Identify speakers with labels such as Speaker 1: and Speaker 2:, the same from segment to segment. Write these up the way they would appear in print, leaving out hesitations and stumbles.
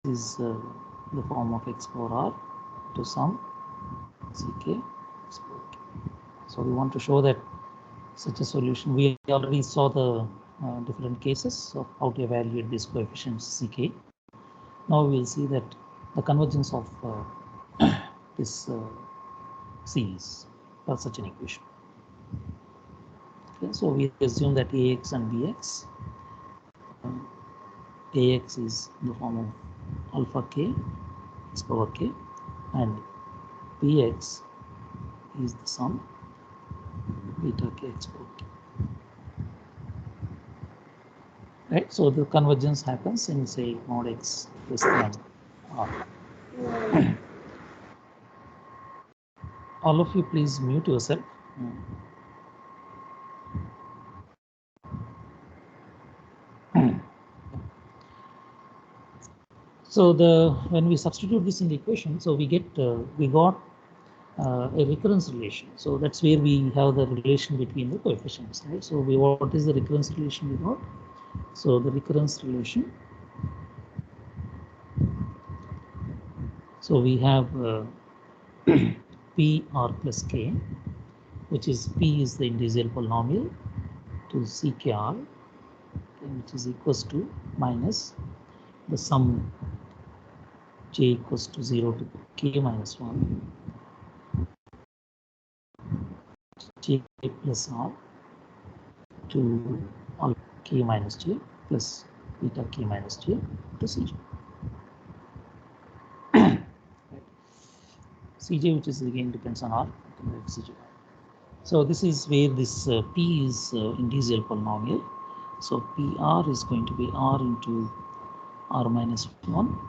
Speaker 1: is the form of x power r to some ck x power k. So we want to show that such a solution. We already saw the different cases of how to evaluate these coefficients ck. Now we will see that the convergence of this series for such an equation. Okay, so we assume that ax and bx, ax is in the form of alpha k x power k, and bx is the sum beta k x power k. Right, so the convergence happens in, say, mod x less than r. All of you, please mute yourself. So when we substitute this in the equation, so we got a recurrence relation. So that's where we have the relation between the coefficients, right? So what is the recurrence relation we got? So the recurrence relation. So we have p r plus k, which is p is the indivisible polynomial to ckr, which is equals to minus the sum j equals to 0 to k minus 1 j plus r to alpha k minus j plus beta k minus j to cj. cj, which is again depends on r, cj. So this is where this p is indivisible polynomial. So pr is going to be r into r minus 1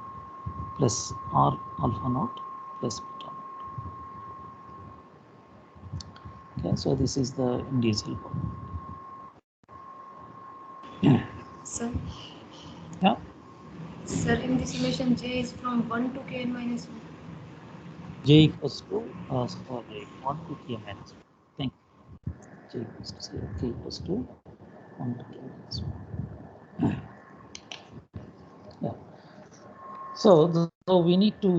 Speaker 1: plus r alpha naught plus beta naught. Okay, so this is the indivisible polynomial.
Speaker 2: Sir?
Speaker 1: Yeah?
Speaker 2: Sir, in this relation, j is from 1 to k minus 1.
Speaker 1: J equals to 1 to k minus 1. Thank you. J equals to 0, k equals to 1 to k minus 1. Yeah. So we need to.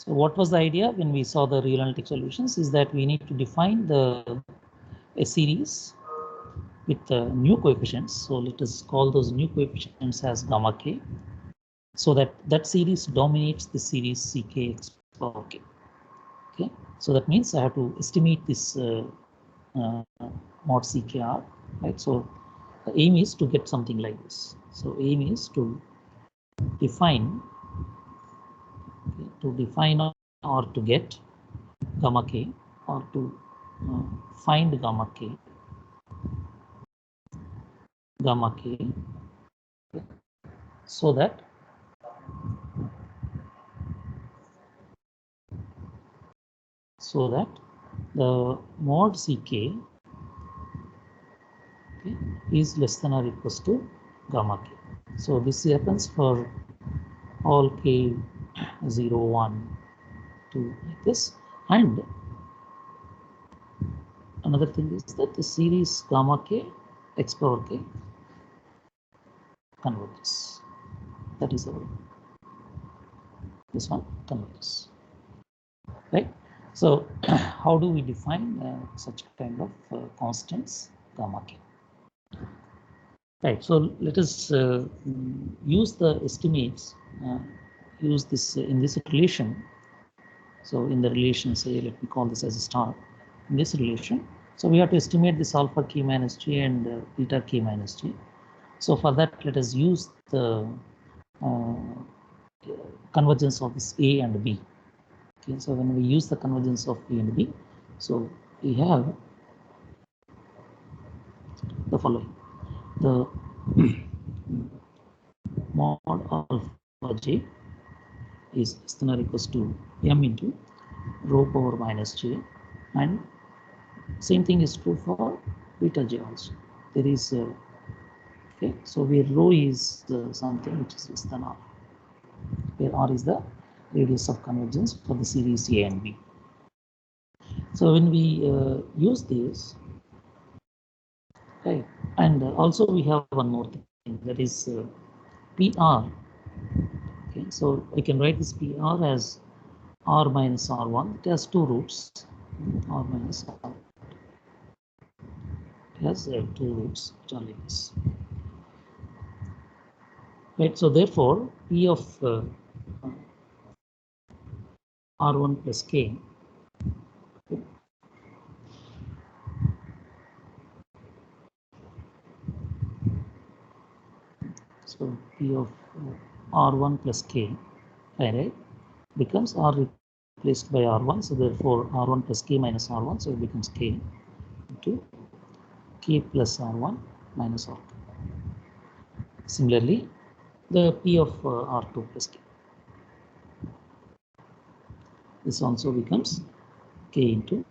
Speaker 1: So what was the idea when we saw the real analytic solutions is that we need to define a series with new coefficients. So let us call those new coefficients as gamma k, so that series dominates the series ck x power k. Okay, so that means I have to estimate this mod ckr, right? So the aim is to get something like this. So aim is to define or to get gamma k, or to find gamma k so that the mod ck is less than or equals to gamma k. So this happens for all k 0, 1, 2 like this. And another thing is that the series gamma k x power k converges. That is this one converges, right? So how do we define such kind of constants gamma k? Right, so let us use the estimates, use this in this relation. So in the relation, say, let me call this as a star. In this relation, so we have to estimate this alpha k minus j and beta k minus j. So for that, let us use the convergence of this a and b. Okay, so when we use the convergence of a and b, so we have the following: the mod alpha j is less than or equals to m into rho power minus j, and same thing is true for beta j also. There is okay, so where rho is something which is less than r, where r is the radius of convergence for the series a and b. So when we use this, okay, and also we have one more thing, that is PR. Okay, so I can write this PR as R minus R1. It has two roots, R minus R. It has two roots, which are like this. Right, so therefore, P of R1 plus K so P of R1 plus K, right, becomes R replaced by R1. So therefore, R1 plus K minus R1. So it becomes K into K plus R1 minus R2. Similarly, the P of R2 plus K. This also becomes K into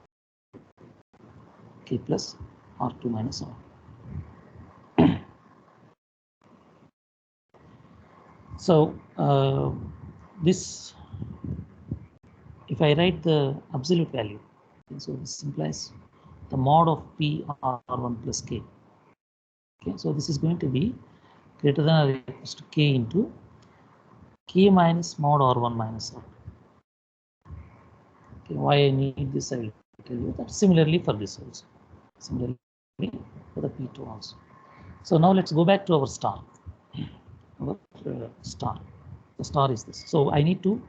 Speaker 1: K plus R2 minus R. So this, if I write the absolute value, so this implies the mod of P R1 plus K. Okay, so this is going to be greater than or equal to K into K minus mod R1 minus R2. Okay, why I need this, I will tell you that. Similarly for this also. Similarly for the P2 also. So now let's go back to our star. Our star. The star is this. So I need to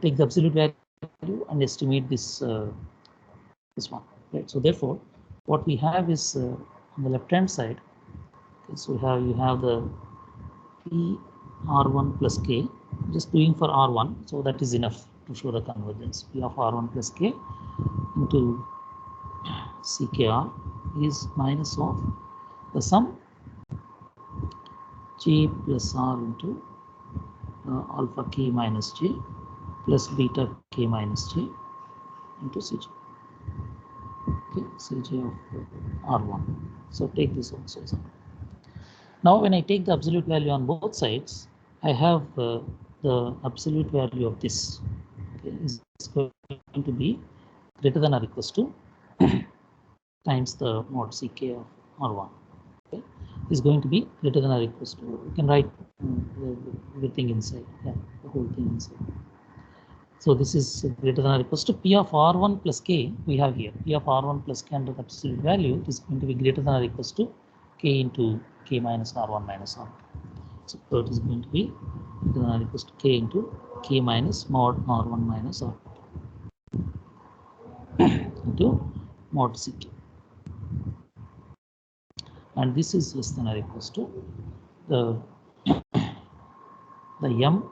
Speaker 1: take the absolute value and estimate this this one. Right. So therefore, what we have is on the left hand side. Okay, so you have the P R1 plus K. Just doing for R1, so that is enough to show the convergence. P of R1 plus K into CKR is minus of the sum J plus R into alpha K minus J plus beta K minus J into Cj. Okay, Cj of R1. So take this also. Now when I take the absolute value on both sides, I have the absolute value of this, okay, is going to be greater than or equal to times the mod Ck of R1. Okay, is going to be greater than or equal to, you can write everything inside, yeah, the whole thing inside. So this is greater than or equal to P of R1 plus K. We have here P of R1 plus K under the absolute value is going to be greater than or equal to K into K minus R1 minus R2. So it is going to be greater than or equal to K into K minus mod R1 minus R2 into mod Ck. And this is less than or equal to the m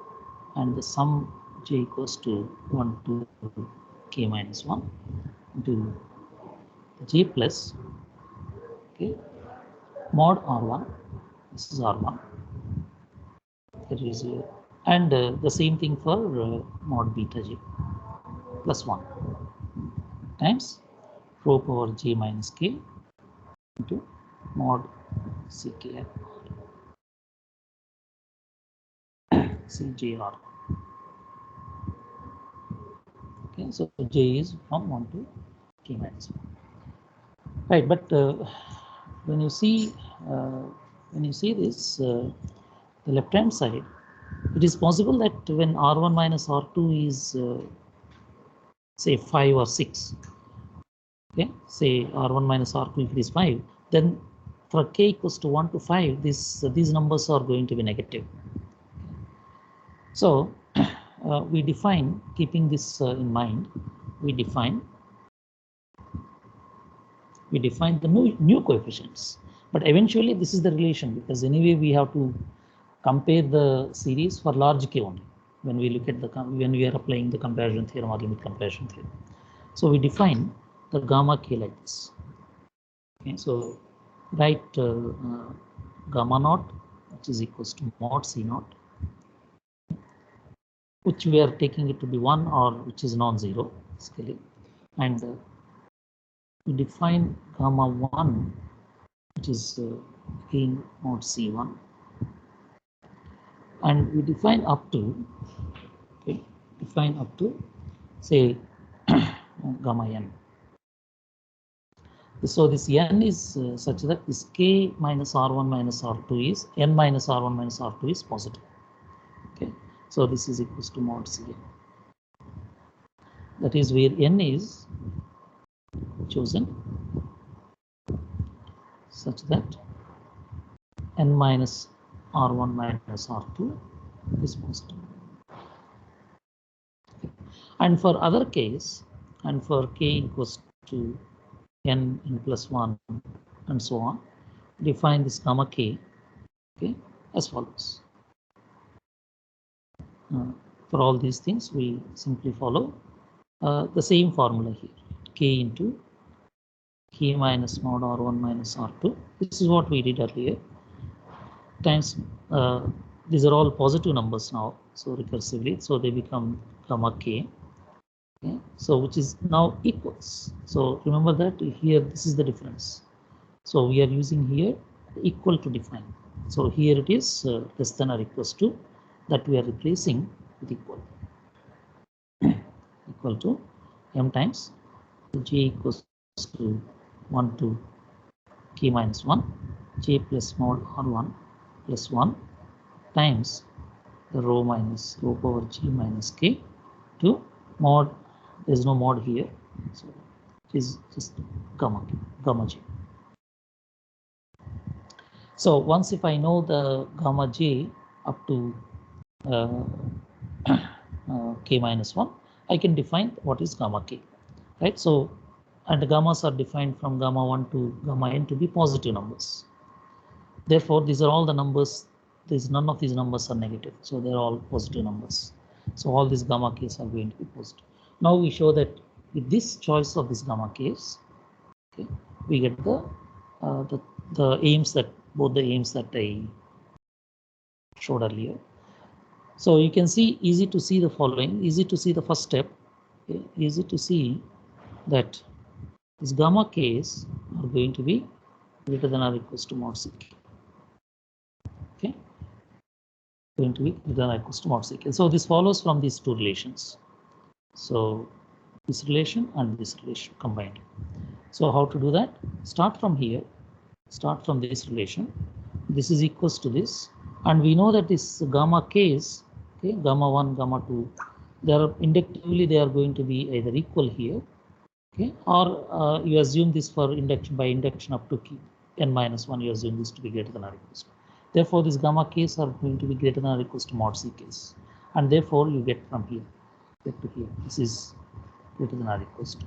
Speaker 1: and the sum j equals to 1 to K minus 1 into J plus, okay, mod R1. This is R1. It is and the same thing for mod beta J plus 1 times rho power J minus K into mod CKR CJR. Okay, so J is from 1 to K minus 1. Right, but when you see this, the left hand side, it is possible that when R1 minus R2 is say 5 or 6, okay, say R1 minus R2 if it is 5, then for K equals to 1 to 5, these numbers are going to be negative. So we define, keeping this in mind, we define the new coefficients. But eventually this is the relation, because anyway we have to compare the series for large K only when we look at when we are applying the comparison theorem or limit comparison theorem. So we define the gamma K like this. Okay, so write gamma naught, which is equals to mod C naught, which we are taking it to be 1 or which is non-zero basically, and we define gamma 1, which is again mod C1, and we define up to, okay, say gamma n. So this n is such that this k minus r1 minus r2 is n minus r1 minus r2 is positive. Okay, so this is equals to mod Cn. That is where n is chosen such that n minus r1 minus r2 is positive. Okay. And for other case, and for k equals to n plus 1 and so on, define this gamma k, okay, as follows. For all these things, we simply follow the same formula here, k into k minus mod r1 minus r2. This is what we did earlier, times these are all positive numbers now, so recursively, so they become gamma k. Okay, so which is now equals. So remember that here this is the difference. So we are using here equal to define. So here it is less than or equals to, that we are replacing with equal. Equal to m times j equals to 1 to k minus 1, j plus mod r1 plus 1 times the rho minus rho power g minus k to mod, there's no mod here, so it is just gamma j. So once if I know the gamma j up to k minus 1, I can define what is gamma k, right? So, and the gammas are defined from gamma 1 to gamma n to be positive numbers. Therefore, these are all the numbers, none of these numbers are negative, so they're all positive numbers. So all these gamma k's are going to be positive. Now we show that with this choice of this gamma k's, okay, we get the aims that both the aims that I showed earlier. So you can see, easy to see the following, easy to see the first step, okay, easy to see that these gamma k's are going to be greater than or equals to mod ck. Okay, going to be greater than or equals to mod ck. So this follows from these two relations. So this relation and this relation combined. So how to do that? Start from here. Start from this relation. This is equals to this, and we know that this gamma k's, okay, gamma 1, gamma 2, they are inductively they are going to be either equal here, okay, or you assume this for induction, by induction up to n minus 1, you assume this to be greater than or equals to. Therefore, these gamma k's are going to be greater than or equals to mod ck's, and therefore you get from here, get to here, this is greater than or equals to,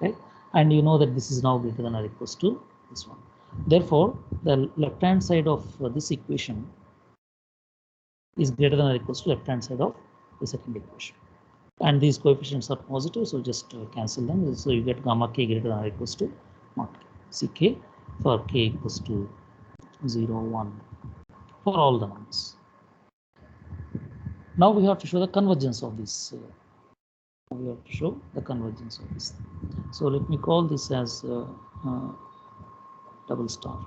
Speaker 1: right? And you know that this is now greater than or equals to this one. Therefore, the left hand side of this equation is greater than or equals to left hand side of the second equation. And these coefficients are positive, so just cancel them. So you get gamma k greater than or equals to mod ck for k equals to 0, 1 for all the numbers. Now we have to show the convergence of this. We have to show the convergence of this. So let me call this as double star.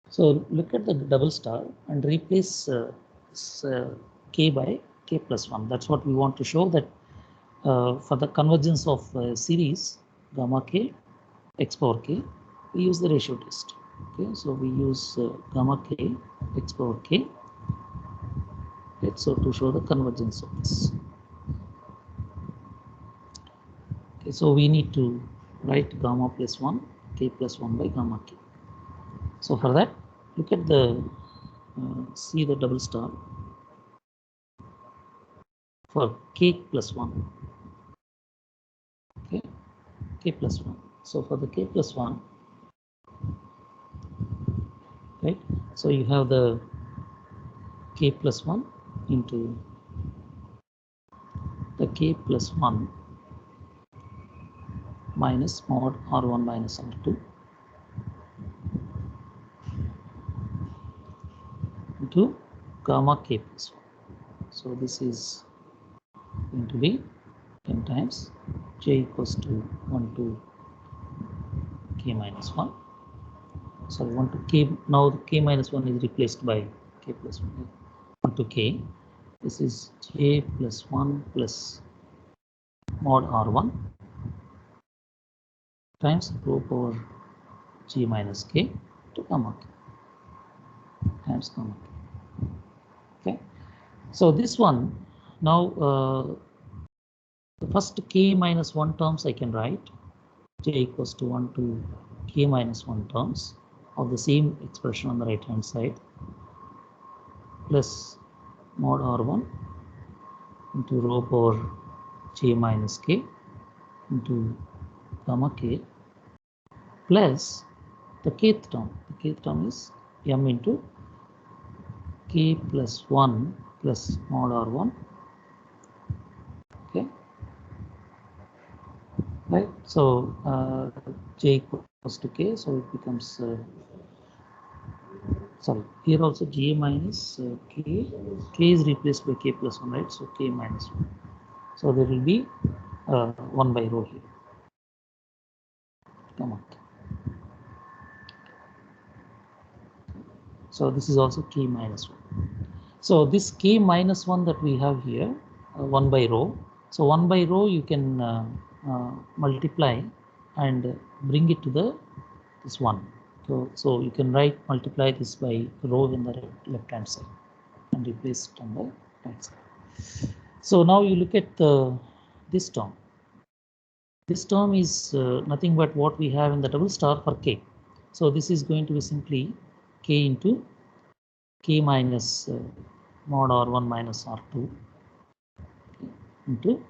Speaker 1: So look at the double star and replace k by k plus 1. That's what we want to show, that for the convergence of series gamma k x power k, we use the ratio test. Okay, so we use gamma k x power k. Okay, so to show the convergence of this. Okay, so we need to write gamma plus 1 k plus 1 by gamma k. So for that, look at the see the double star for k plus 1. Okay, k plus 1. So for the k plus 1, right? So you have the k plus 1 into the k plus 1 minus mod r1 minus r2 into gamma k plus 1. So this is going to be n times j equals to 1 to k minus 1. So 1 to k, now the k minus 1 is replaced by k plus 1, 1 to k. This is j plus 1 plus mod r1 times rho power g minus k to gamma k times gamma k. Okay, so this one now the first k minus 1 terms I can write j equals to 1 to k minus 1 terms of the same expression on the right hand side plus mod r1 into rho power j minus k into gamma k plus the kth term. The kth term is m into k plus 1 plus mod r1. Okay, right? So j equals to k, so it becomes sorry, here also j minus k is replaced by k plus 1, right? So k minus 1. So there will be 1 by rho here. Come on. So this is also k minus 1. So this k minus 1 that we have here, 1 by rho. So 1 by rho you can multiply and bring it to this 1. So you can multiply this by rho in the left hand side and replace it on the right side. So now you look at this term. This term is nothing but what we have in the double star for k. So this is going to be simply k into k minus mod r1 minus r2 into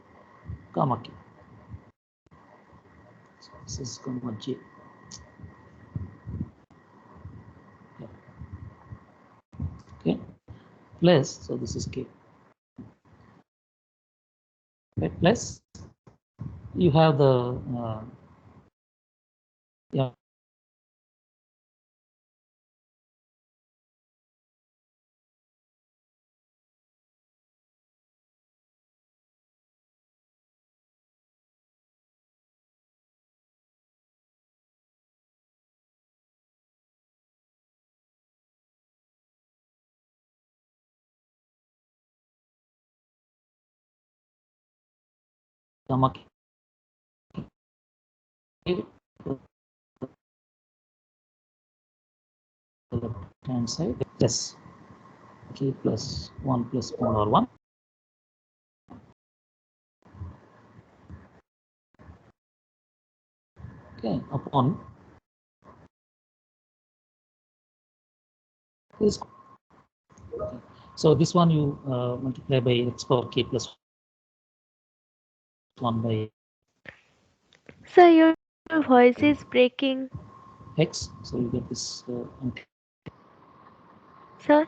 Speaker 1: gamma k. So this is gamma j. Okay, plus, so this is k. Okay, plus you have the yeah, gamma k the left hand side plus k plus 1 plus mod r1. Okay, upon this. So this one you multiply by x power k plus 1 by
Speaker 3: Sir, your voice is breaking.
Speaker 1: x. So you get this.
Speaker 3: Sir?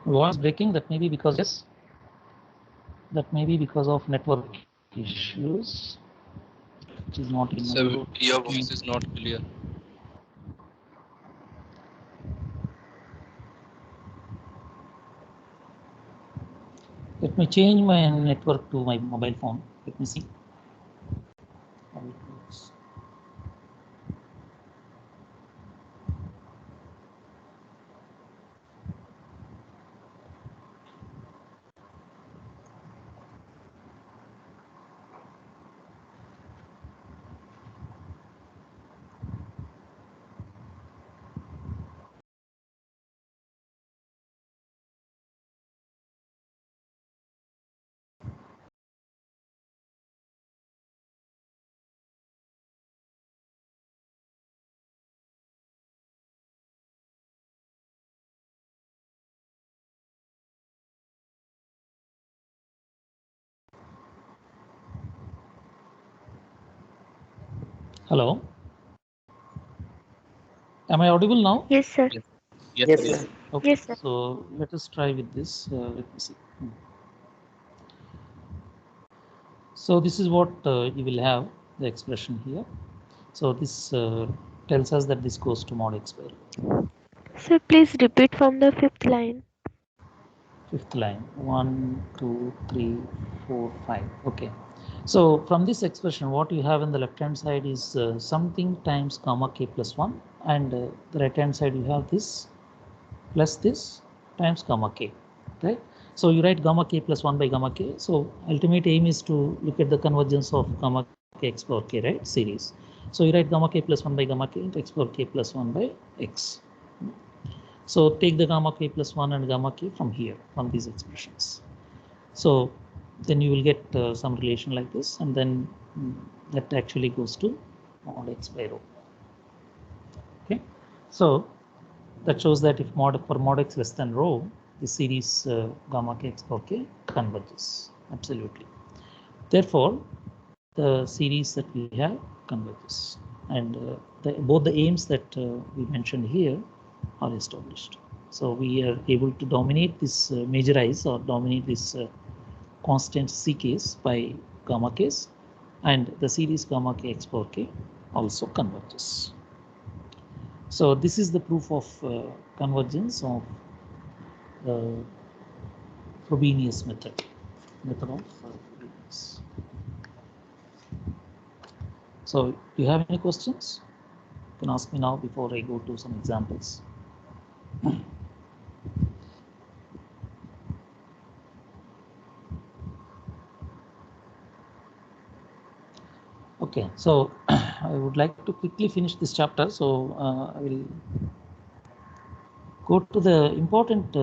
Speaker 1: Voice breaking, that may be because yes, that may be because of network issues, which is not in.
Speaker 4: So your voice is not clear.
Speaker 1: Let me change my network to my mobile phone. Let me see how it works. Hello. Am I audible now?
Speaker 3: Yes, sir.
Speaker 4: Yes,
Speaker 5: Yes,
Speaker 4: sir.
Speaker 5: sir.
Speaker 1: Okay.
Speaker 3: Yes, sir.
Speaker 1: So let us try with this. Let me see. So this is what you will have the expression here. So this tells us that this goes to mod x square.
Speaker 3: Sir, please repeat from the fifth line.
Speaker 1: Fifth line, 1, 2, 3, 4, 5. Okay. So from this expression, what you have in the left hand side is something times gamma k plus 1, and the right hand side you have this plus this times gamma k, right? So you write gamma k plus 1 by gamma k. So ultimate aim is to look at the convergence of gamma k x power k, right, series. So you write gamma k plus 1 by gamma k into x power k plus 1 by x. So take the gamma k plus 1 and gamma k from here, from these expressions. So then you will get some relation like this, and then that actually goes to mod x by rho. Okay, so that shows that if for mod x less than rho, the series gamma k x power k converges absolutely. Therefore, the series that we have converges, and both the aims that we mentioned here are established. So we are able to dominate this majorize or dominate this constant c case by gamma case, and the series gamma k x power k also converges. So this is the proof of convergence of Frobenius method of Frobenius. So do you have any questions? You can ask me now before I go to some examples. Okay, so I would like to quickly finish this chapter. So I will go to the important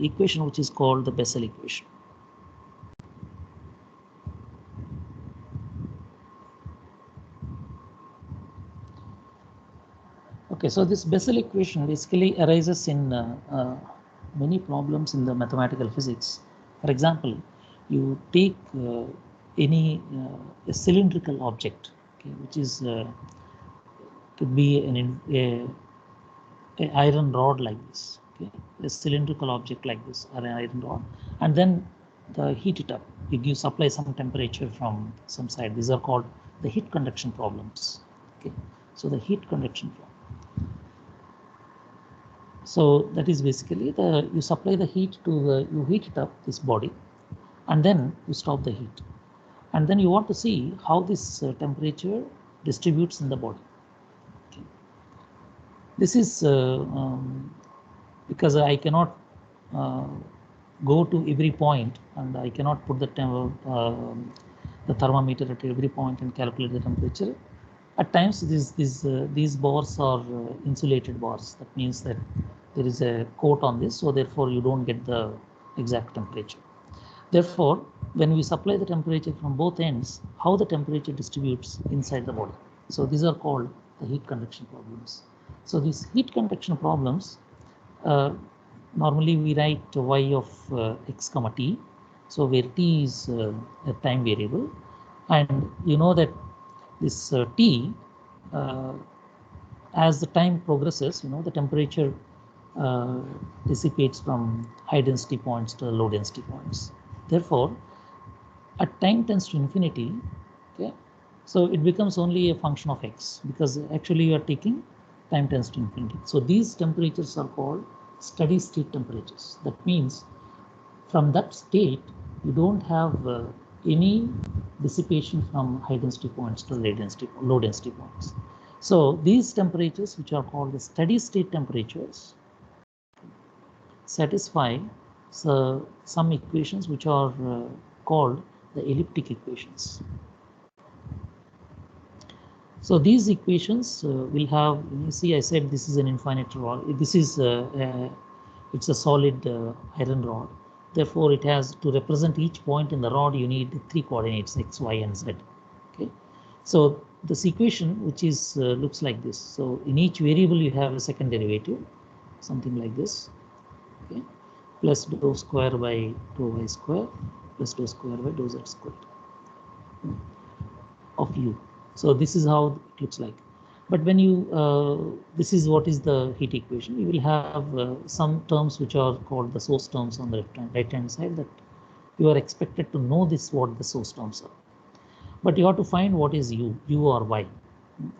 Speaker 1: equation, which is called the Bessel equation. Okay, so this Bessel equation basically arises in many problems in the mathematical physics. For example, you take any a cylindrical object, okay, which is could be an iron rod like this, okay, a cylindrical object like this, or an iron rod, and then heat it up. You supply some temperature from some side. These are called the heat conduction problems. Okay, so the heat conduction problem. So that is basically you supply the heat to you heat it up, this body, and then you stop the heat, and then you want to see how this temperature distributes in the body. Okay. This is because I cannot go to every point, and I cannot put the thermometer at every point and calculate the temperature. At times, these bars are insulated bars. That means that there is a coat on this, so therefore you don't get the exact temperature. Therefore, when we supply the temperature from both ends, how the temperature distributes inside the body. So these are called the heat conduction problems. So these heat conduction problems, normally we write y of x comma t. So where t is a time variable, and you know that this T, as the time progresses, the temperature dissipates from high density points to low density points. Therefore, at time tends to infinity, okay, so it becomes only a function of x, because actually you are taking time tends to infinity. So these temperatures are called steady state temperatures. That means from that state, you don't have any dissipation from high density points to low density points. So these temperatures, which are called the steady state temperatures, satisfy some equations which are called the elliptic equations. So these equations will have, you see, I said this is an infinite rod. This is it's a solid iron rod. Therefore, it has to represent each point in the rod. You need 3 coordinates, x, y, and z. Okay, so this equation, which is looks like this. So in each variable, you have a second derivative, something like this. Okay, plus dou square by dou y square plus dou square by dou z square of u. So this is how it looks like. But when you, this is what is the heat equation. You will have some terms which are called the source terms on the right hand side, that you are expected to know this, what the source terms are. But you have to find what is u or y.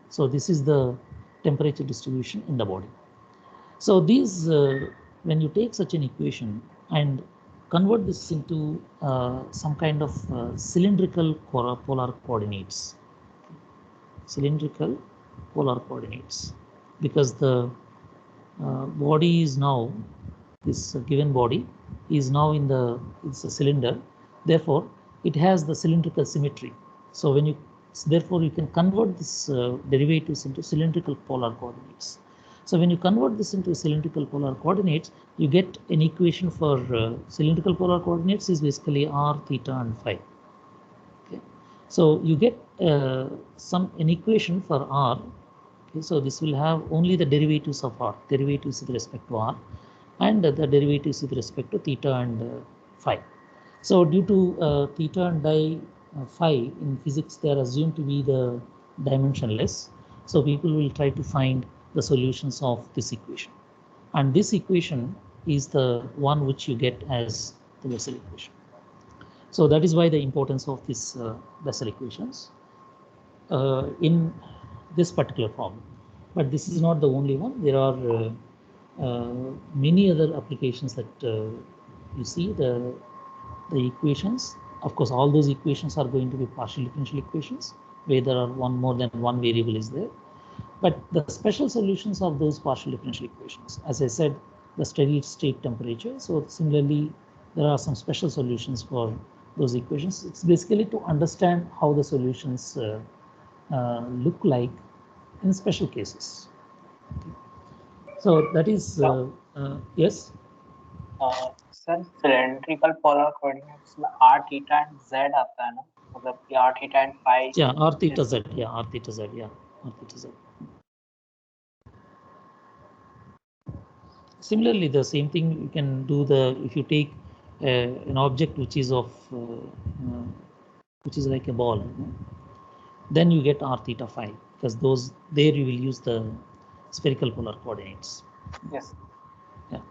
Speaker 1: So this is the temperature distribution in the body. So these, when you take such an equation and convert this into some kind of cylindrical polar coordinates, because the body is now, this given body is now it's a cylinder, therefore it has the cylindrical symmetry. So when you So therefore, you can convert this derivatives into cylindrical polar coordinates. So when you convert this into cylindrical polar coordinates, you get an equation for cylindrical polar coordinates is basically r, theta, and phi. Okay. So you get an equation for r. Okay. So this will have only the derivatives of r, derivatives with respect to r, and the derivatives with respect to theta and phi. So due to theta and phi in physics, they are assumed to be the dimensionless. So people will try to find the solutions of this equation. And this equation is the one which you get as the Bessel equation. So that is why the importance of this Bessel equations in this particular problem. But this is not the only one. There are many other applications that you see the equations. Of course, all those equations are going to be partial differential equations where there are more than one variable is there. But the special solutions of those partial differential equations, as I said, the steady state temperature. So similarly, there are some special solutions for those equations. It's basically to understand how the solutions look like in special cases. Okay. So that is yes.
Speaker 5: Sir cylindrical polar coordinates में r theta and z आता है ना, मतलब कि r theta and phi.
Speaker 1: Yeah, r theta z. Yeah, r theta z. Yeah, r theta z. Similarly, the same thing you can do if you take an object which is of which is like a ball, then you get r theta phi, because there you will use the spherical polar coordinates.
Speaker 5: Yes.
Speaker 1: Yeah.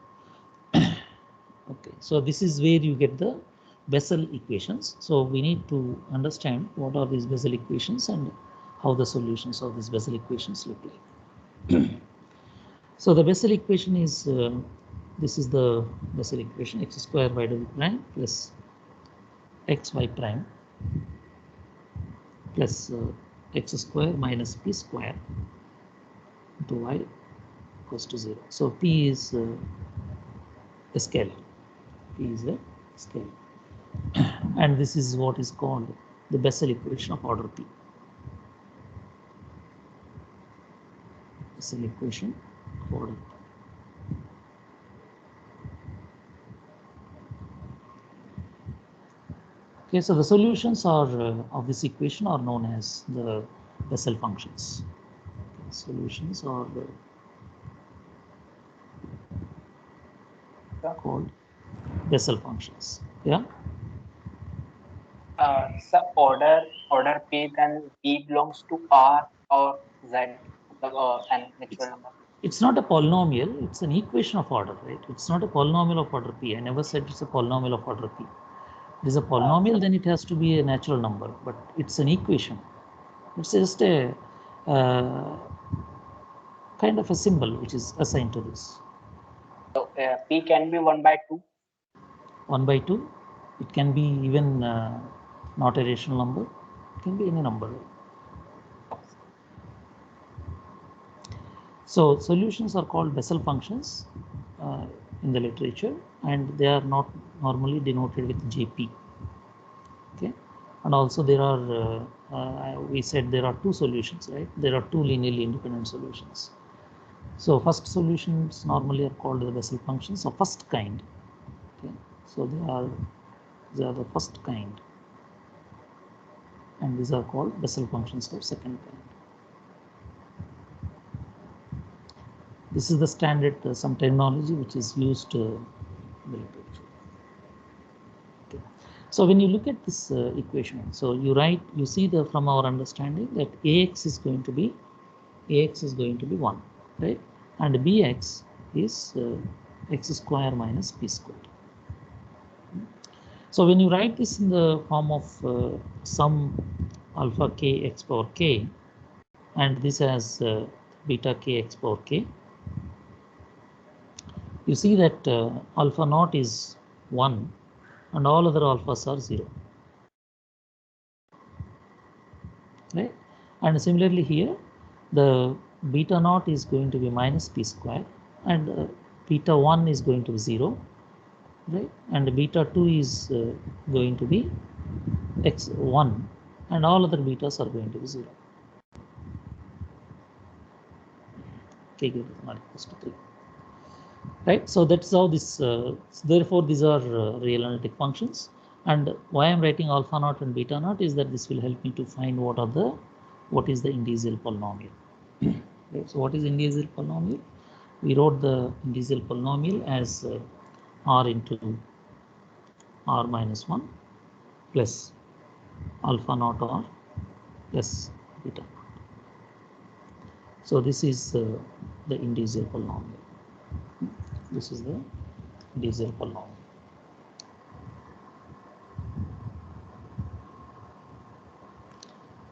Speaker 1: Okay, so this is where you get the Bessel equations. So we need to understand what are these Bessel equations and how the solutions of these Bessel equations look like. So the Bessel equation is this is the Bessel equation: x square y double prime plus xy prime plus x square minus p square into y equals to 0. So p is a scalar. P is a scalar. And this is what is called the Bessel equation of order P. Bessel equation of order P. Okay, so the solutions are of this equation are known as the Bessel functions. Okay, solutions are called Bessel functions. Yeah.
Speaker 5: So order P, then P belongs to R or Z, an natural number.
Speaker 1: It's not a polynomial, it's an equation of order, right? It's not a polynomial of order P. I never said it's a polynomial of order P. It is a polynomial, then it has to be a natural number, but it's an equation. It's just a kind of a symbol which is assigned to this.
Speaker 5: So P can be 1 by 2.
Speaker 1: 1 by 2. It can be even not a rational number. It can be any number. So solutions are called Bessel functions in the literature, and they are not normally denoted with JP. Okay, and also there are we said there are two solutions, right? There are two linearly independent solutions. So first solutions normally are called the Bessel functions of first kind. Okay, so they are the first kind, and these are called Bessel functions of second kind. This is the standard some terminology which is used in the literature. Okay. So when you look at this equation, so you see from our understanding that ax is going to be 1, right? And bx is x square minus p square. So when you write this in the form of sum alpha k x power k, and this as beta k x power k, you see that alpha naught is 1 and all other alphas are 0. Right? And similarly here, the beta naught is going to be minus p square, and beta 1 is going to be 0. Right? And beta 2 is going to be x1, and all other betas are going to be 0. K greater than or equals to 3. Right, so that's how this. Therefore, these are real analytic functions. And why I'm writing alpha naught and beta naught is that this will help me to find what is the indicial polynomial. Okay, so what is indicial polynomial? We wrote the indicial polynomial as r into r minus 1 plus alpha naught r plus beta naught. So this is the indicial polynomial. This is the indicial polynomial.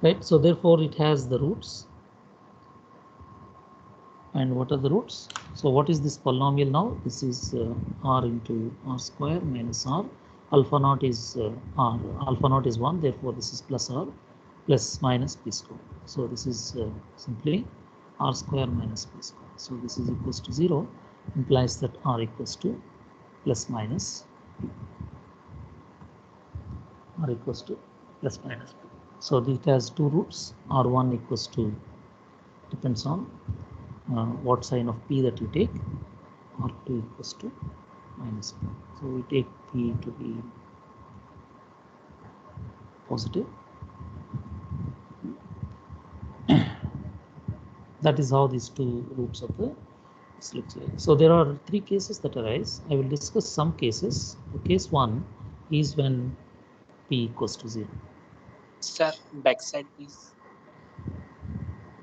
Speaker 1: Right, so therefore it has the roots. And what are the roots? So what is this polynomial now? This is r into r square minus r. Alpha naught is r. Alpha naught is 1. Therefore this is plus r plus minus p square. So this is simply r square minus p square. So this is equals to 0, implies that r equals to plus minus p. R equals to plus minus p. So it has two roots. R1 equals to, depends on what sign of p that you take. R2 equals to minus p. So we take p to be positive. That is how these two roots of this looks like. So there are three cases that arise. I will discuss some cases. Case 1 is when p equals to 0.
Speaker 5: Sir, backside please.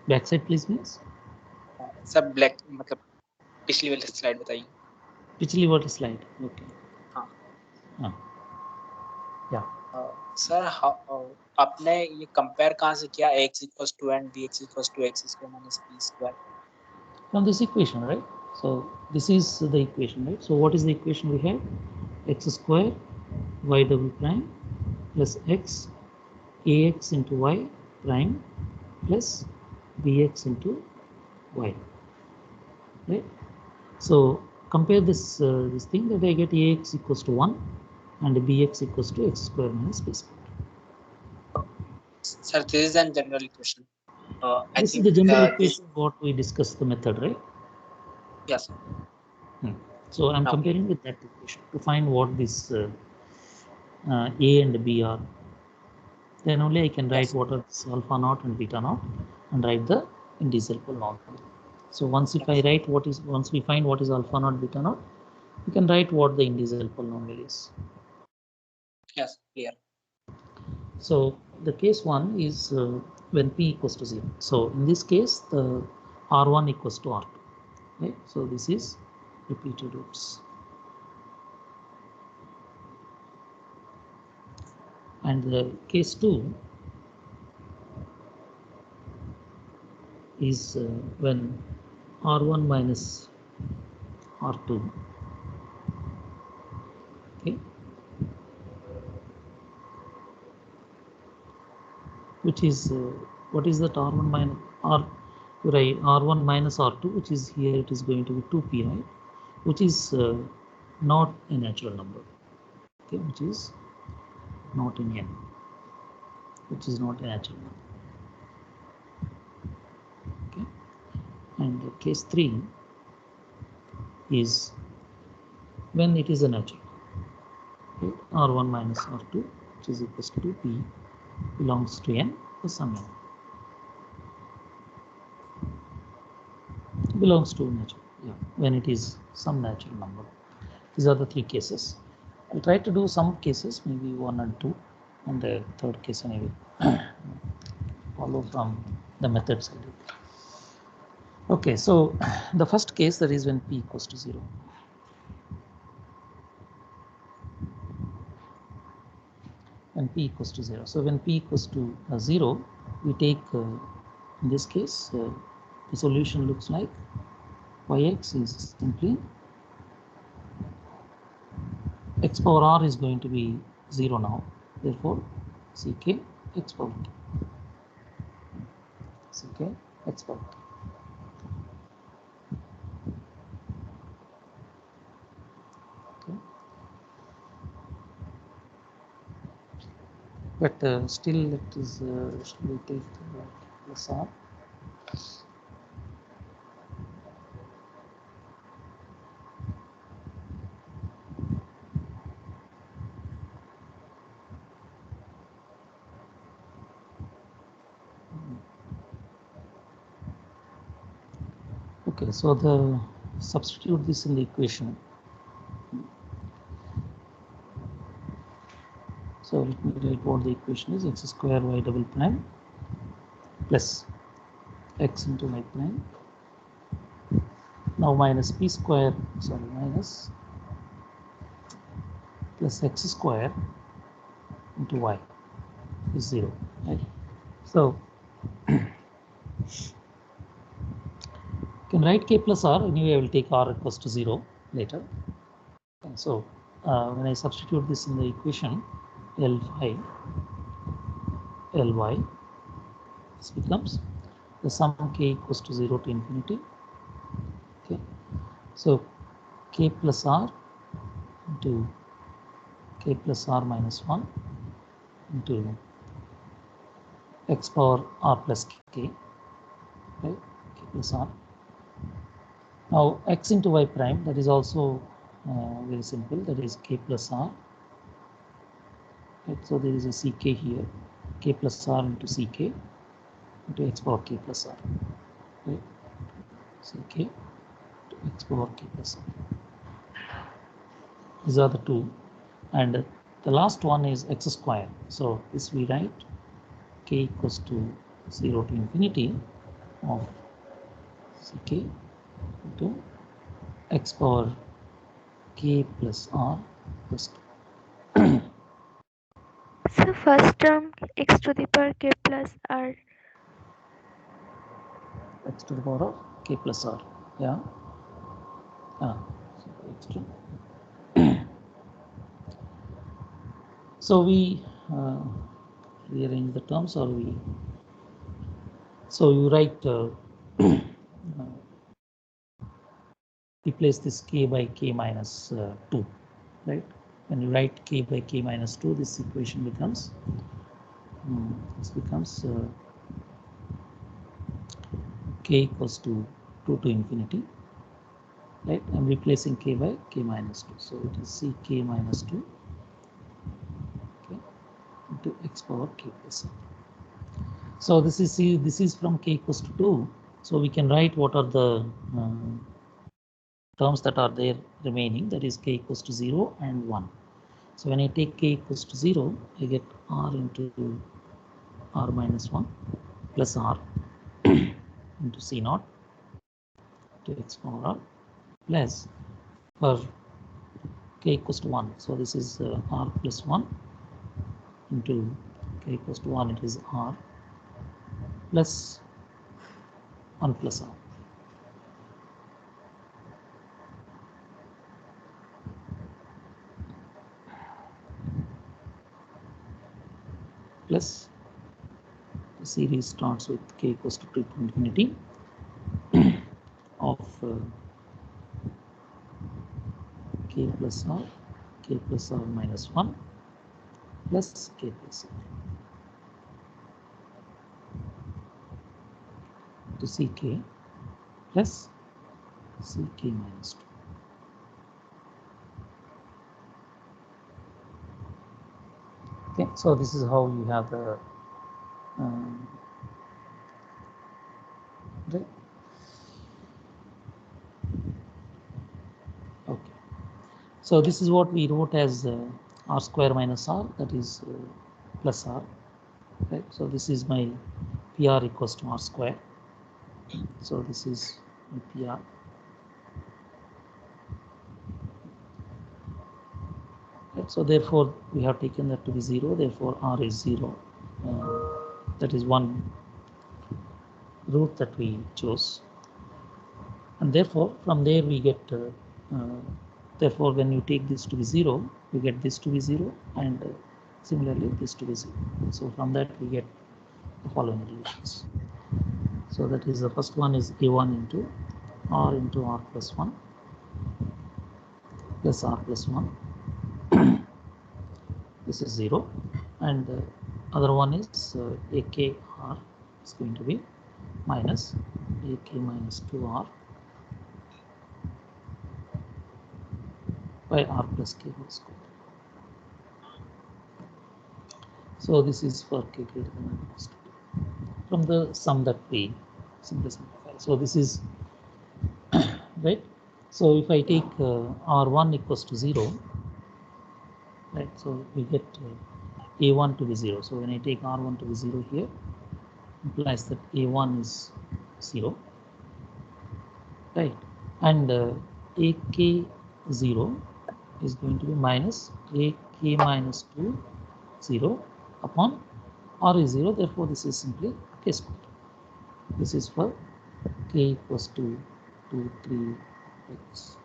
Speaker 1: Backside please means?
Speaker 5: सब black मतलब पिछली वाली slide बताइए.
Speaker 1: पिछली वाली slide. Okay.
Speaker 5: हाँ.
Speaker 1: Yeah.
Speaker 5: Sir आपने ये कंपेयर कहाँ से किया? x equals to and bx equals to x square minus p square.
Speaker 1: From this equation, right? So this is the equation, right? So what is the equation we have? X square y double prime plus x ax into y prime plus bx into y, right? So compare this this thing that I get ax equals to 1 and bx equals to x square minus p square.
Speaker 5: Sir, this is a general equation.
Speaker 1: This is the general equation what we discussed the method, right?
Speaker 5: Yes.
Speaker 1: So I'm comparing with that equation to find what this a and b are. Then only I can write what are alpha naught and beta naught and write the indicial polynomial. So once if I write once we find what is alpha naught, beta naught, we can write what the indicial polynomial is.
Speaker 5: Yes, clear.
Speaker 1: So the case 1 is when p equals to 0. So in this case, the r1 equals to r2. Right? So this is repeated roots. And the case 2 is when r1 minus r2. Okay. Which is what is that r1 minus r, right? R1 minus r2, which is here it is going to be 2p, right? Which is not a natural number. Okay, which is not in n, which is not a natural number. Okay, and case 3 is when it is a natural number. Okay? R1 minus R2, which is equals to p, belongs to n for some n. Belongs to natural, yeah, when it is some natural number. These are the three cases. I'll try to do some cases, maybe 1 and 2, and the third case anyway. Follow from the methods I did. Okay, so the first case, that is when p equals to 0. When p equals to 0. So when p equals to 0, we take, in this case, the solution looks like yx is simply x power r is going to be 0 now. Therefore, ck x power t. Ck x power t. Okay. but still it is should we take plus r. Okay, so the substitute this in the equation. So let me write what the equation is: x square y double prime plus x into y prime. Now minus p square, sorry, minus plus x square into y is 0, right? So can write k plus r. Anyway, I will take r equals to 0 later. And so when I substitute this in the equation, L5 Ly, this becomes the sum k equals to 0 to infinity. Okay, so k plus r into k plus r minus 1 into x power r plus k, right? K plus r. Now x into y prime, that is also very simple, that is k plus r, right? So there is a ck here, k plus r into ck into x power k plus r, right? ck to x power k plus r. These are the two, and the last one is x square. So this we write k equals to 0 to infinity of ck into x power k plus r plus 2.
Speaker 3: So first term x to the power k plus r.
Speaker 1: X to the power of k plus r. Yeah. So x to. So we rearrange the terms, or we. So you write. Replace this k by k minus 2, right? When you write k by k minus 2, this equation becomes k equals to 2 to infinity, right? I'm replacing k by k minus 2, so it is ck minus 2, okay, into x power k plus r. So this is from k equals to 2, so we can write what are the terms that are there remaining, that is k equals to 0 and 1. So when I take k equals to 0, I get r into r minus 1 plus r into c naught to x power r plus for k equals to 1. So this is r plus 1 into k equals to 1, it is r plus 1 plus r. Plus the series starts with k equals to 2 to infinity of k plus r minus 1 plus k plus r to ck plus ck minus 2. Okay, so this is how you have the right. Okay, so this is what we wrote as r square minus r, that is plus r, right? So this is my pr equals to r square. So this is my pr. Right, so therefore we have taken that to be 0, therefore r is 0. That is one route that we chose, and therefore from there we get therefore when you take this to be 0, you get this to be 0, and similarly this to be 0. So from that we get the following relations. So that is, the first one is a1 into r plus 1 plus r plus 1. This is 0, and other one is AKR is going to be minus AK minus 2R by R plus K whole square. So this is for K greater than or equals to 2 from the sum that we simply simplify. So this is right. So if I take R1 equals to 0, right, so we get A1 to be 0. So when I take R1 to be 0 here, implies that A1 is 0, right, and AK0 is going to be minus AK minus 2 0 upon R is 0, therefore this is simply K square. This is for K equals to 2, 3, x.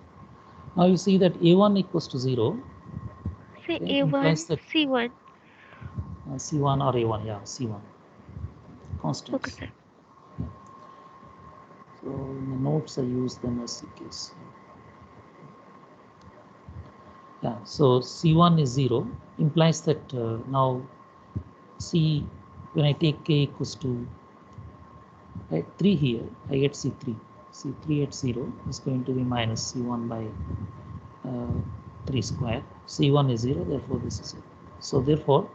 Speaker 1: Now you see that A1 equals to 0.
Speaker 3: Say
Speaker 1: Okay,
Speaker 3: A1,
Speaker 1: implies that
Speaker 3: C1.
Speaker 1: C1 or A1, yeah, C1
Speaker 3: Okay,
Speaker 1: constants.
Speaker 3: sir.
Speaker 1: So in the notes I use them as CKs. Yeah, so C1 is 0, implies that now C, when I take K equals to 3 here, I get C3. C3 at 0 is going to be minus C1 by 3 square. C1 is 0, therefore this is 0. So therefore,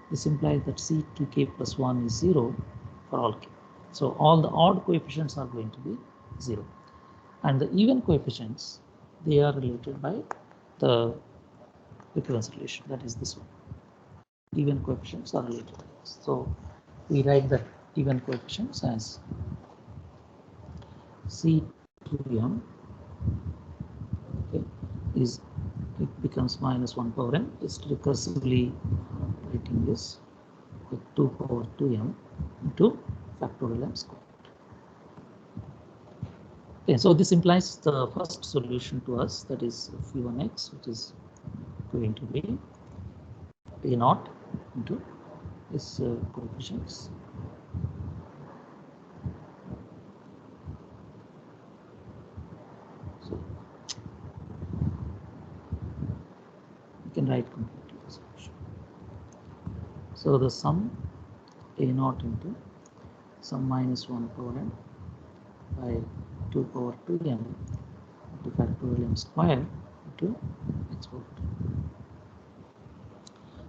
Speaker 1: this implies that C2K plus 1 is 0 for all K. So all the odd coefficients are going to be 0. And the even coefficients, they are related by the recurrence relation, that is this one. Even coefficients are related to this. So we write that even coefficients as C2M, okay, is, it becomes minus 1 power n. It's recursively writing this with 2 power 2m into factorial m squared. Okay, so this implies the first solution to us, that is phi1x, which is going to be a naught into this coefficients. So you can write completely the solution. So the sum a naught into sum minus 1 power n by 2 power 2m into factorial m square into x power 2.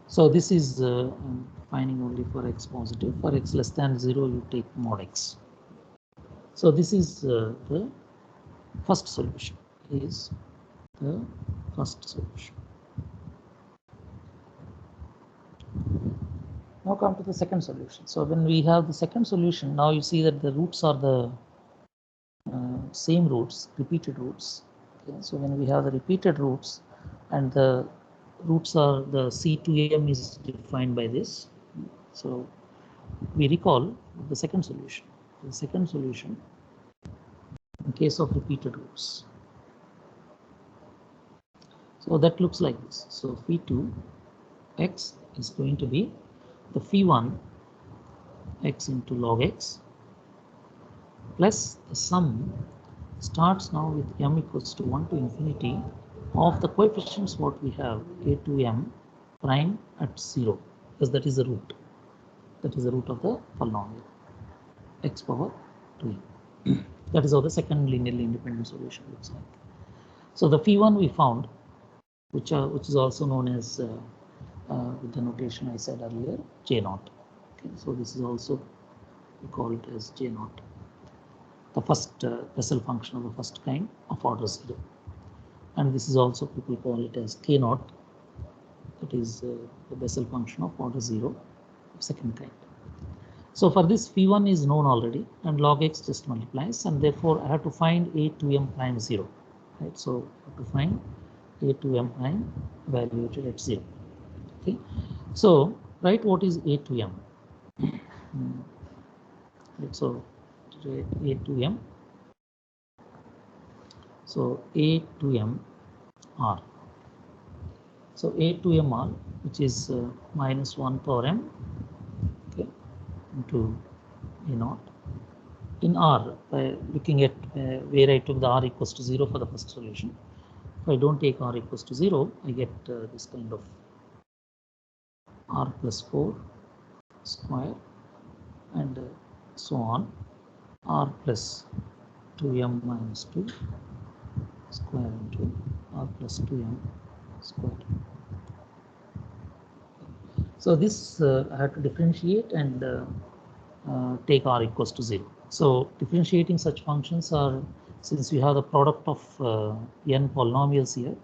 Speaker 1: So this is I'm finding only for x positive. For x less than 0, you take mod x. So this is the first solution. Is the first solution. Now come to the second solution. So when we have the second solution, now you see that the roots are the same roots, repeated roots. Okay, so when we have the repeated roots and the roots are the C2m is defined by this. So we recall the second solution. The second solution in case of repeated roots. So that looks like this. So phi2 x is going to be the phi1 x into log x plus the sum starts now with m equals to 1 to infinity of the coefficients what we have a to m prime at 0, because that is the root. That is the root of the polynomial x power 2m. That is how the second linearly independent solution looks like. So the phi1 we found, which is also known as with the notation I said earlier, J naught. Okay, so this is also, we call it as J naught, the first Bessel function of the first kind of order 0. And this is also, people call it as K naught, that is the Bessel function of order 0 of second kind. So for this phi1 is known already, and log x just multiplies, and therefore I have to find a to m prime 0. Right, so I have to find a to m prime evaluated at 0. Okay, so write what is a to m. Right, so a to m. So a to m r. So a to m r, which is minus 1 power m, okay, into a naught. In r, by looking at where I took the r equals to 0 for the first solution. If I don't take r equals to 0, I get this kind of r plus 4 square and so on, r plus 2m minus 2 square into r plus 2m square. So this I have to differentiate and take r equals to 0. So differentiating such functions are, since we have the product of n polynomials here,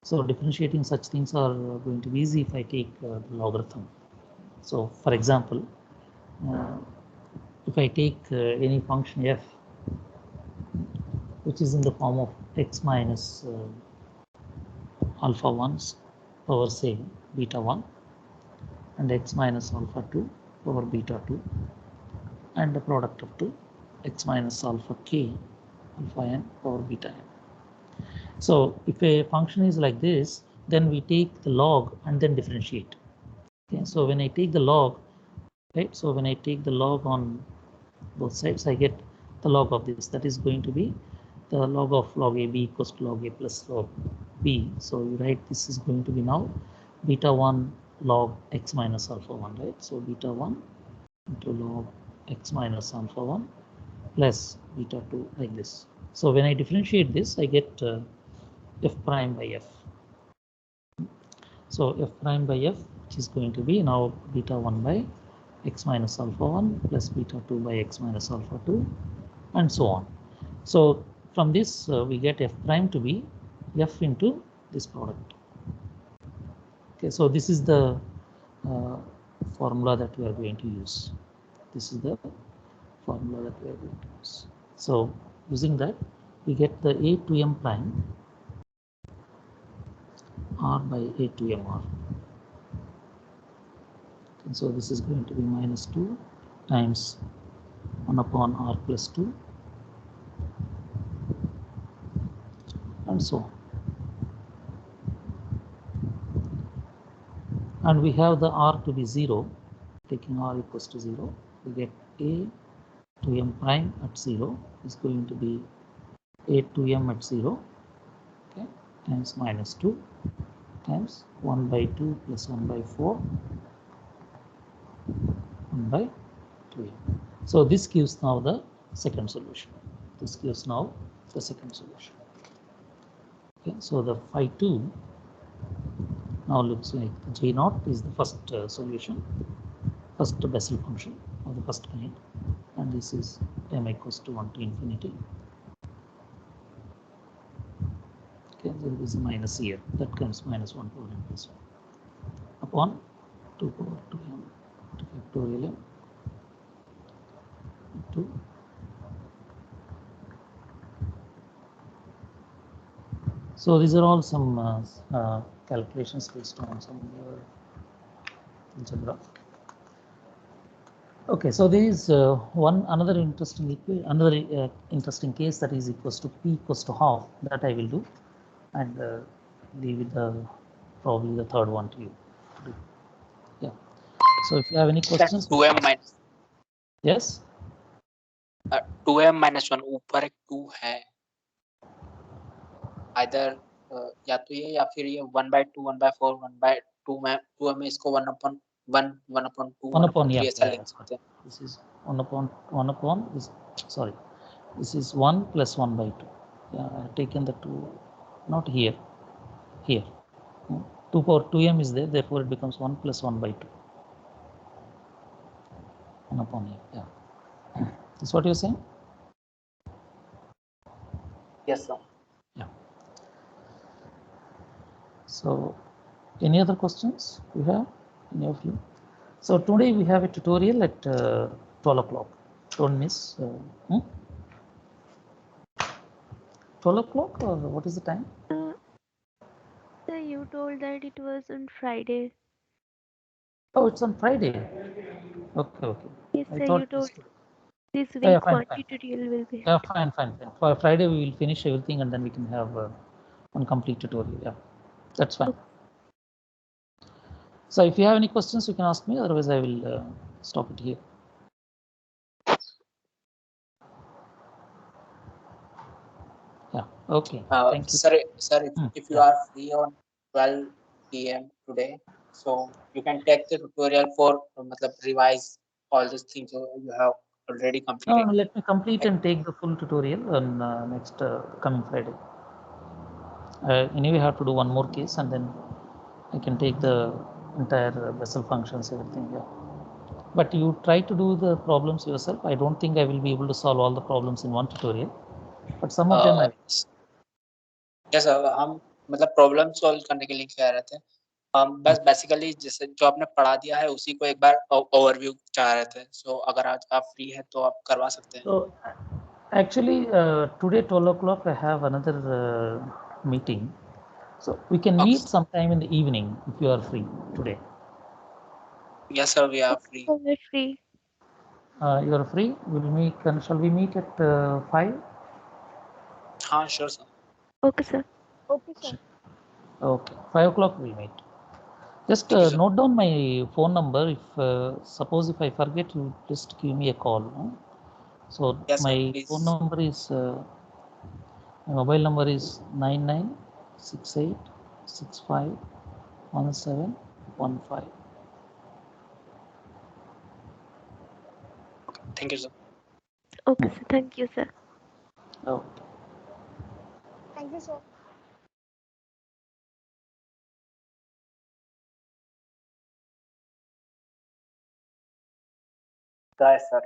Speaker 1: so differentiating such things are going to be easy if I take the logarithm. So for example, if I take any function f which is in the form of x minus alpha 1 power say beta 1 and x minus alpha 2 power beta 2 and the product of 2 x minus alpha k alpha n power beta n. So if a function is like this, then we take the log and then differentiate. Okay, so when I take the log, right, so when I take the log on both sides, I get the log of this. That is going to be the log of log a b equals to log a plus log b. So you write this is going to be now beta 1 log x minus alpha 1, right? So beta 1 into log x minus alpha 1 plus beta 2 like this. So when I differentiate this, I get f prime by f. So f prime by f, which is going to be now beta 1 by x minus alpha 1 plus beta 2 by x minus alpha 2 and so on. So from this we get f prime to be f into this product. Okay, so this is the formula that we are going to use. This is the formula that we are going to use. So using that, we get the a to m prime r by a to m r. And so this is going to be minus 2 times 1 upon r plus 2 and so on. And we have the r to be 0. Taking r equals to 0, we get a to m prime at 0 is going to be a to m at 0, okay, times minus 2 times 1 by 2 plus 1 by 4 1 by 2m. So this gives now the second solution. This gives now the second solution. Okay, so the phi 2 now looks like j naught is the first solution, first Bessel function of the first kind, and this is m equals to 1 to infinity. Okay, so there is a minus here, that comes minus 1 power n plus 1 upon 2 power 2m to factorial m to so these are all some calculations based on some algebra. Okay, so there is another interesting case that is equals to p equals to half, that I will do and leave it probably the third one to you. Yeah. So if you have any questions.
Speaker 5: 2m minus.
Speaker 1: Yes.
Speaker 5: 2m minus 1 ऊपर एक 2 है. Either या तो ये या फिर ये 1 by 2 1 by 4 1 by 2 में 2 में इसको 1 upon 1 1 upon 2 1 upon 3 ऐसा लिख सकते हैं.
Speaker 1: This is 1 upon this, sorry, this is 1 plus 1 by 2. Yeah, I have taken the 2 not here, 2 power 2m is there, therefore it becomes 1 plus 1 by 2 1 upon m. Yeah, that's what you're saying.
Speaker 5: Yes sir.
Speaker 1: Yeah. So any other questions you have, any of you? So today we have a tutorial at 12 o'clock. Don't miss. 12 o'clock or what is the time?
Speaker 3: Sir, you told that it was on Friday.
Speaker 1: Oh, it's on Friday. Okay.
Speaker 3: Yes,
Speaker 1: I
Speaker 3: sir,
Speaker 1: thought
Speaker 3: you told this
Speaker 1: yeah,
Speaker 3: week
Speaker 1: fine.
Speaker 3: one tutorial will be.
Speaker 1: Yeah, fine. For Friday we will finish everything and then we can have one complete tutorial. Yeah, that's fine. So if you have any questions, you can ask me. Otherwise, I will stop it here. Yeah. Okay. Thank you.
Speaker 5: Sir, if you are free on 12 p.m. today, So you can take the tutorial for revise all these things you have already
Speaker 1: No,
Speaker 5: completed.
Speaker 1: let me complete and take the full tutorial on next coming Friday. Anyway, I have to do one more case and then I can take the entire vessel functions, everything. Yeah. But you try to do the problems yourself. I don't think I will be able to solve all the problems in one tutorial, but some of them I will.
Speaker 5: Yes, हम मतलब problem solve करने के लिए कह रहे थे। हम बस बेसिकली जैसे जो आपने पढ़ा दिया है उसी को एक बार ओवरव्यू चाह रहे थे। सो अगर आज आप फ्री है तो आप करवा सकते हैं।
Speaker 1: So actually today 12 o'clock I have another meeting. So we can meet sometime in the evening if you are free today.
Speaker 5: Yes sir, we are free.
Speaker 3: So we're free.
Speaker 1: You are free? We'll meet. Shall we meet at 5?
Speaker 5: हाँ sure sir.
Speaker 3: Okay, sir.
Speaker 1: Okay, 5 o'clock we meet. Just
Speaker 5: Thank you, sir.
Speaker 1: note down my phone number. If suppose if I forget, you just give me a call. No? So
Speaker 5: Yes sir,
Speaker 1: my
Speaker 5: please.
Speaker 1: phone number is my mobile number is 9968651715.
Speaker 5: Thank you sir.
Speaker 3: Okay, sir. Thank you, sir.
Speaker 1: Okay.
Speaker 6: Thank you, sir.
Speaker 5: Guys sir.